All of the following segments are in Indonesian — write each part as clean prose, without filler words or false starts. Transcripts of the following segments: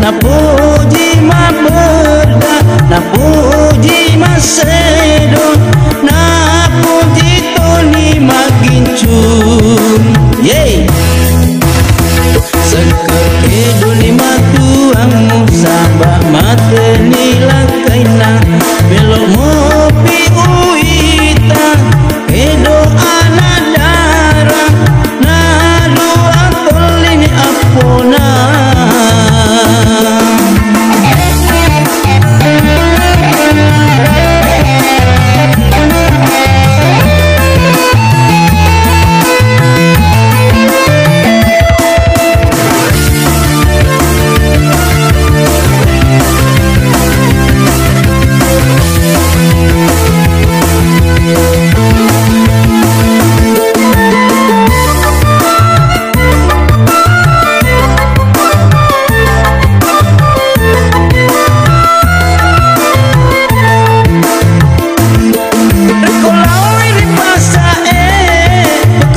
na puji ma berda, na puji ma sedo, na puji toni ma gincun. Yeay. Sekeke duni ma tuangmu sabak mate nila kaina belok mopi uita kedo anadara na dua tolini apona.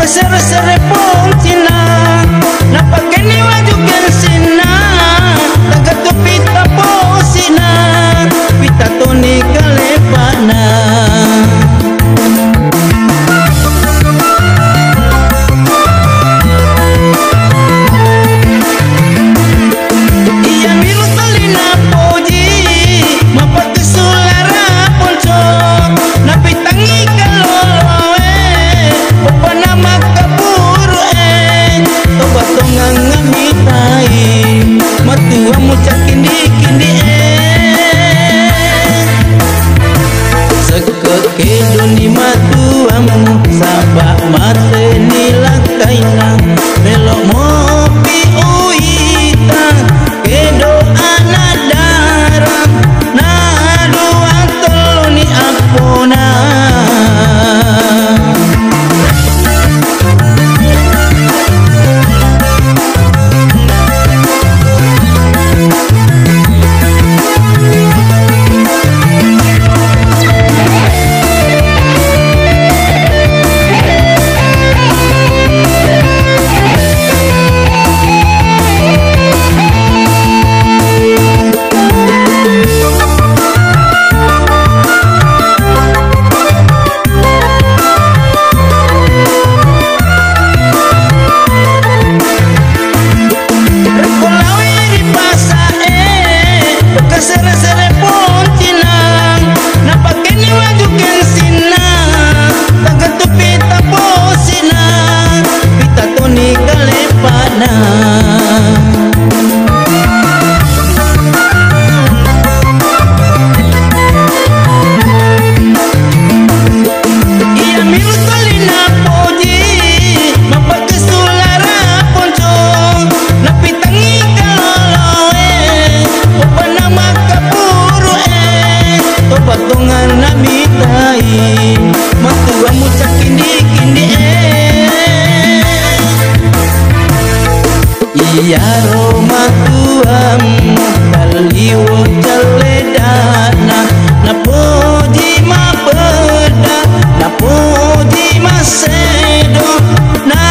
Sere-sere pontina na pakeni wajukan sina taga tu pita posina pita toni kalepana. Iya miru talina poji mapatu sulara ponco na pitangi kaloloe opana makaburu tobatongan ngamitai matua mucak kindi-kindi sekeke duni matuamu sabak mate nilakaina belok mopi uita kedo anadara na dua toloni apona. Sere-sere pontina na pakeni wajukan sina taga tu pita posina pita toni kalepana. Iya miru talina poji mapake sulara ponco na pitangi kaloloe opana makaburu tobatongan namitai matua mucak kindi-kindi iya roma tuam kaliwo caledana na puji ma berda, na puji ma sedo, na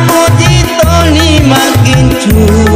puji toni ma gincu.